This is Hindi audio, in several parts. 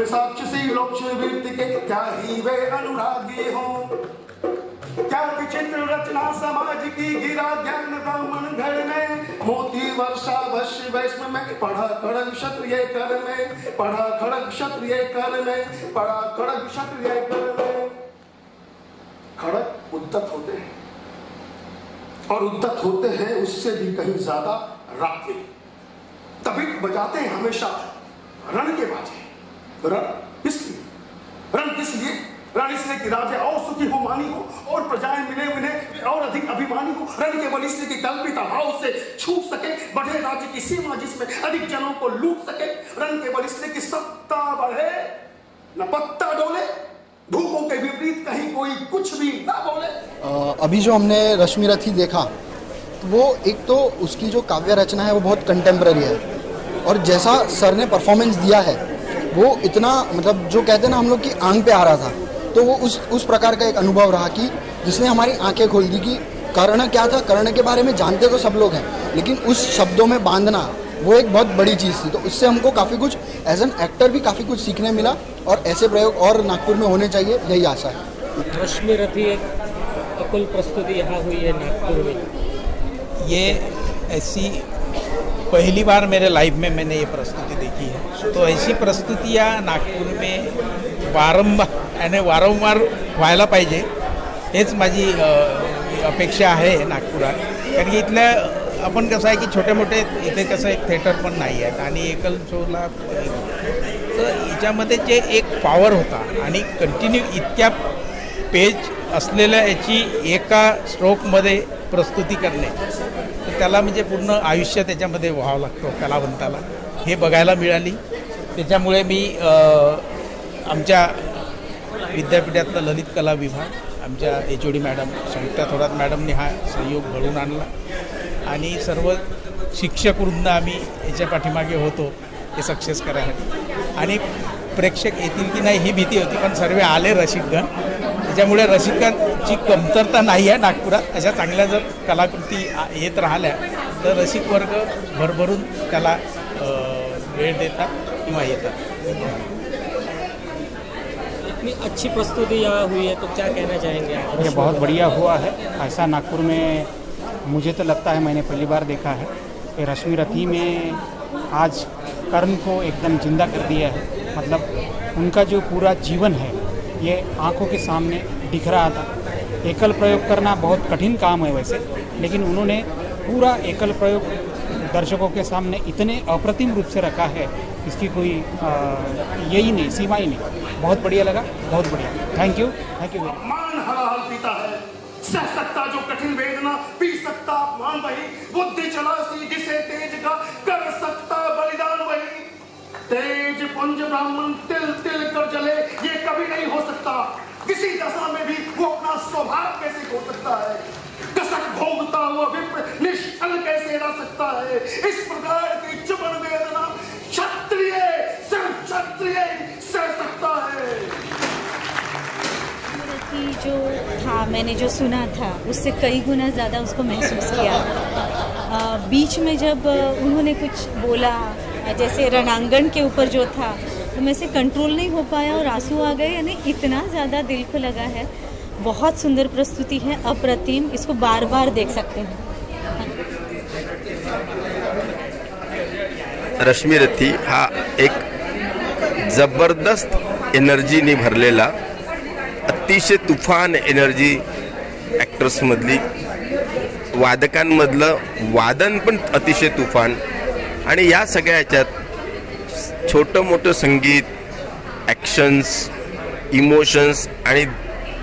साक्षी लोक्ष वृत्ति के क्या ही वे अनुरागी हो। क्या विचित्र रचना समाज की गिरा ज्ञान ब्राह्मण घर में, मोती वर्षा वश्य वैश्व में पढ़ा खड़ग क्षत्रिय कर में, पढ़ा खड़ग क्षत्रिय कर में, पढ़ा खड़ग क्षत्रिय कर में। खड़ग उद्दत होते हैं और उद्दत होते हैं उससे भी कहीं ज्यादा राग में। तभी बजाते हैं हमेशा रण के बाजे। रण इसलिए रण इसलिए कि राजा और सुखी हो मानी हो और प्रजाएं मिले उन्हें और अधिक अभिमानी हो। रण केवल इसलिए कि कल्पित भाव से छूट सके, बढ़े राज्य की सीमा जिसमें अधिक जनों को लूट सके। रण केवल इसलिए कि सत्ता बढ़े न पत्ता डोले, धूपों के विपरीत कहीं कोई कुछ भी ना बोले। अभी जो हमने रश्मि रथी देखा तो वो एक तो उसकी जो काव्य रचना है वो बहुत कंटेम्प्रेरी है और जैसा सर ने परफॉर्मेंस दिया है वो इतना मतलब जो कहते हैं ना हम लोग की आंख पे आ रहा था, तो वो उस प्रकार का एक अनुभव रहा कि जिसने हमारी आंखें खोल दी कि कर्ण क्या था। कर्ण के बारे में जानते तो सब लोग हैं लेकिन उस शब्दों में बांधना वो एक बहुत बड़ी चीज़ थी। तो उससे हमको काफ़ी कुछ एज एन एक्टर भी काफ़ी कुछ सीखने मिला और ऐसे प्रयोग और नागपुर में होने चाहिए, यही आशा है। रश्मि रथी एक अकुल प्रस्तुति यहाँ हुई है नागपुर में। ये ऐसी पहली बार मेरे लाइफ में मैंने ये प्रस्तुति देखी है। तो ऐसी प्रस्तुतियाँ नागपूर में वारंवार व्हायला पाहिजे हेच माझी अपेक्षा आहे नागपुरात। कारण की इथल्या आपण कसं आहे की छोटे मोठे इथे कसं एक थिएटर पण नाही आहेत आणि एकल शोला तर याच्यामध्ये जे एक पॉवर होता आणि कंटिन्यू इतक्या पेज असलेल्या याची एका स्ट्रोकमध्ये प्रस्तुती करणे तर त्याला म्हणजे पूर्ण आयुष्य त्याच्यामध्ये व्हावं लागतं कलावंताला, हे बघायला मिळाली। त्याच्यामुळे मी आमच्या विद्यापीठातला ललित कला विभाग आमच्या HOD मॅडम संगीता थोरात मॅडमने हा सहयोग घडवून आणला आणि सर्व शिक्षक वृंद आम्ही याच्या पाठीमागे होतो हे सक्सेस करायला। आणि प्रेक्षक येतील की नाही ही भीती होती पण सर्व आले रसिकगण, त्याच्यामुळे रसिकांची कमतरता नाही आहे नागपुरात। अशा चांगल्या जर कलाकृती येत राहिल्या तर रसिक वर्ग भरभरून त्याला वेळ देतात किंवा येतात। इतनी अच्छी प्रस्तुति यहाँ हुई है तो क्या कहना चाहेंगे आप? ये बहुत बढ़िया हुआ है। ऐसा नागपुर में मुझे तो लगता है मैंने पहली बार देखा है कि रश्मि रथी में आज कर्ण को एकदम जिंदा कर दिया है। मतलब उनका जो पूरा जीवन है ये आंखों के सामने दिख रहा था। एकल प्रयोग करना बहुत कठिन काम है वैसे, लेकिन उन्होंने पूरा एकल प्रयोग दर्शकों के सामने इतने अप्रतिम रूप से रखा है, इसकी कोई यही नहीं, सीमा ही नहीं। बहुत बढ़िया लगा, बहुत बढ़िया। Thank you very much. मान हलाल पीता है, सह सकता जो कठिन वेदना, पी सकता अपमान वही, बुद्धि चला सीधी से तेज का, कर सकता बलिदान वही। तेज पुंज ब्राह्मण तिल तिल कर जले ये कभी नहीं हो सकता, किसी दशा में भी वो अपना स्वभाव कैसे खो सकता है। कसक भोगता हुआ विप्र निष्फल कैसे रह सकता है। इस प्रकार की चुभन वेदना क्षत्रिय सिर्फ क्षत्रिय सह सकता है। कि जो था मैंने जो सुना था उससे कई गुना ज़्यादा उसको महसूस किया। बीच में जब उन्होंने कुछ बोला जैसे रणांगण के ऊपर जो था तो मैं से कंट्रोल नहीं हो पाया और आंसू आ गए। यानी इतना ज़्यादा दिल को लगा है। बहुत सुंदर प्रस्तुति है, अप्रतिम। इसको बार बार देख सकते हैं। रश्मि रथी हा एक जबरदस्त एनर्जीने भरलेला अतिशय तुफान एनर्जी ॲक्टर्समधली, वादकांमधलं वादन पण अतिशय तुफान आणि या सगळ्या ह्याच्यात छोटं मोठं संगीत, ॲक्शन्स, इमोशन्स आणि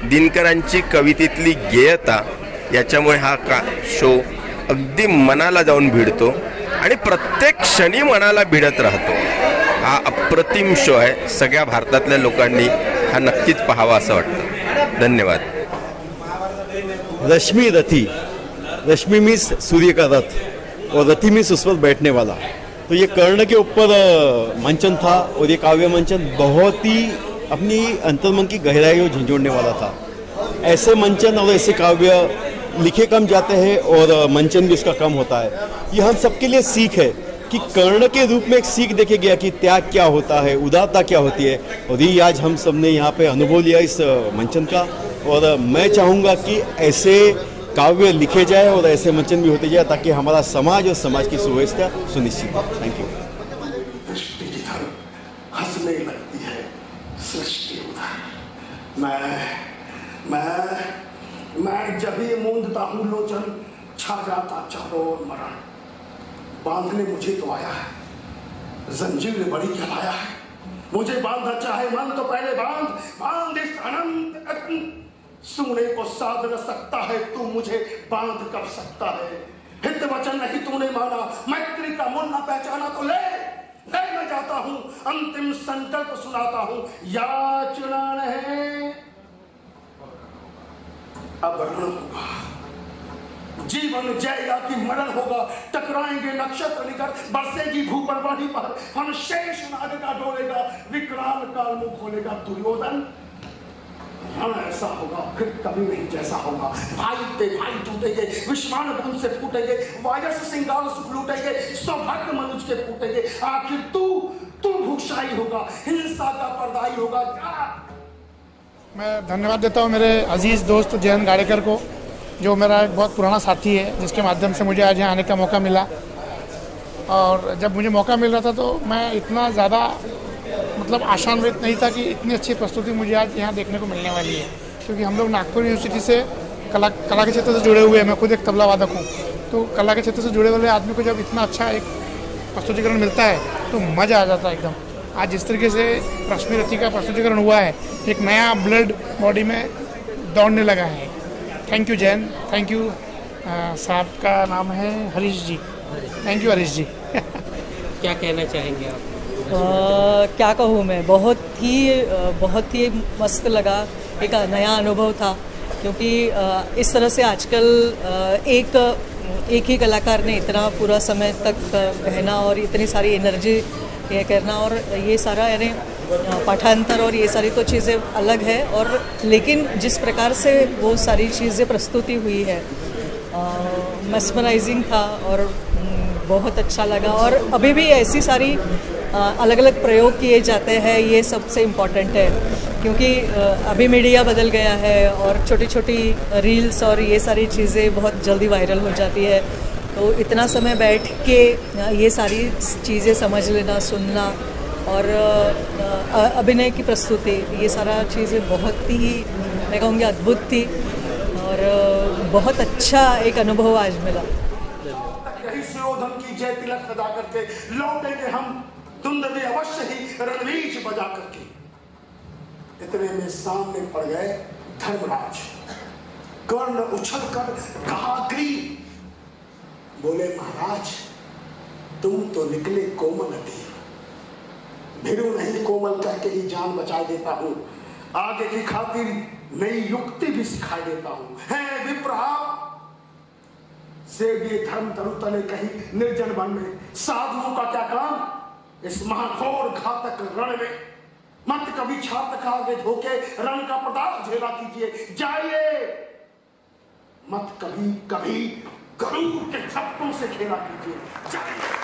दिनकरांची कवितेतली गेयता याच्यामुळे हा शो अगदी मनाला जाऊन भिडतो आणि प्रत्येक क्षणी मनाला भिडत राहतो। हा अप्रतिम शो आहे। सगळ्या भारतातल्या लोकांनी हा नक्कीच पाहावा असं वाटतं। धन्यवाद। रश्मि रथी, रश्मि मीन्स सूर्य का रथ और रथी मीन्स उस पर बैठने वाला। तो ये कर्ण के ऊपर मंचन था और ये काव्य मंचन बहुत ही अपनी अंतर्मन की गहराई को झंझोड़ने वाला था। ऐसे मंचन और ऐसे काव्य लिखे कम जाते हैं और मंचन भी इसका कम होता है। ये हम सबके लिए सीख है कि कर्ण के रूप में एक सीख देखे गया कि त्याग क्या होता है, उदारता क्या होती है, और ये आज हम सब ने यहाँ पे अनुभव लिया इस मंचन का। और मैं चाहूँगा कि ऐसे काव्य लिखे जाए और ऐसे मंचन भी होते जाए ताकि हमारा समाज और समाज की सुव्यवस्था सुनिश्चित हो। Thank you. दृष्टि जिधर हंसने लगती है सृष्टि उधर। मैं जब ही मूंदता हूँ लोचन, छा जाता चारों ओर मरण। बांधने मुझे तो आया है, जंजीर ने बड़ी कहलाया है। मुझे बांधा चाहे मन तो पहले बांध इस अनंत। सुनने को साध न सकता है तू, मुझे बांध कब सकता है। हित वचन नहीं तूने माना, मैत्री का मूल न पहचाना तो ले मैं जाता हूँ। अंतिम संकल्प सुनाता हूँ, याचना नहीं अब रण होगा। जीवन जयगा कि मरण होगा। टकराएंगे नक्षत्र निकट, बरसेगी भूपरवाही पर। हम शेष नाग का डोलेगा, विकराल काल मुख खोलेगा दुर्योधन। हाँ ऐसा होगा फिर कभी नहीं जैसा होगा। भाई पे भाई टूटेंगे, विष्मान बूंद से फूटेंगे, वायरस सिंगार सुख लूटेंगे, सौभाग्य मनुष्य के फूटेंगे। आखिर तू भूषाई होगा, हिंसा का पर्दाई होगा। मैं धन्यवाद देता हूँ मेरे अजीज दोस्त जयंत गाड़ेकर को, जो मेरा एक बहुत पुराना साथी है, जिसके माध्यम से मुझे आज यहाँ आने का मौका मिला। और जब मुझे मौका मिल रहा था तो मैं इतना ज़्यादा मतलब आशान्वित नहीं था कि इतनी अच्छी प्रस्तुति मुझे आज यहाँ देखने को मिलने वाली है। क्योंकि हम लोग नागपुर यूनिवर्सिटी से कला के क्षेत्र से जुड़े हुए हैं। मैं खुद एक तबला वादक हूँ, तो कला के क्षेत्र से जुड़े वाले आदमी को जब इतना अच्छा एक प्रस्तुतिकरण मिलता है तो मज़ा आ जाता है एकदम। आज जिस तरीके से रश्मि रथी का प्रस्तुतिकरण हुआ है, एक नया ब्लड बॉडी में दौड़ने लगा है। Thank you Jain, thank you. साहब का नाम है हरीश जी। थैंक यू हरीश जी। क्या कहना चाहेंगे आप? क्या कहूँ मैं, बहुत ही मस्त लगा। एक नया अनुभव था, क्योंकि इस तरह से आजकल एक ही कलाकार ने इतना पूरा समय तक रहना और इतनी सारी एनर्जी ये करना, और ये सारा यानी पाठांतर और ये सारी तो चीज़ें अलग है। और लेकिन जिस प्रकार से वो सारी चीज़ें प्रस्तुति हुई है, मेस्मराइजिंग था और बहुत अच्छा लगा। और अभी भी ऐसी सारी अलग अलग प्रयोग किए जाते हैं, ये सबसे इम्पॉर्टेंट है। क्योंकि अभी मीडिया बदल गया है और छोटी छोटी रील्स और ये सारी चीज़ें बहुत जल्दी वायरल हो जाती है। तो इतना समय बैठ के ये सारी चीज़ें समझ लेना, सुनना और अभिनय की प्रस्तुति, ये सारा चीज़ें बहुत ही मैं कहूँगी अद्भुत थी और बहुत अच्छा एक अनुभव आज मिला। सुयोधन की जय तिलक सजा करके लौटेंगे हम धुंधले अवश्य ही रणवीर बजा करके। इतने में सामने पड़ गए धर्मराज। कर्ण उछलकर कहा ग्रीव, बोले महाराज तुम तो निकले कोमल अति, भीरू नहीं कोमल कह के ही जान बचा देता हूँ। आगे की खातिर नई युक्ति भी सिखा देता हूँ। है विप्रा से ये धर्म तरुतले कहीं निर्जन वन में, साधुओं का क्या काम इस महाघोर घातक रण में। मत कभी छात्र का आगे धोके रण का प्रताप झेला कीजिए, जाइए मत कभी कभी गरुड़ के थप्पों से खेला कीजिए, जाइए।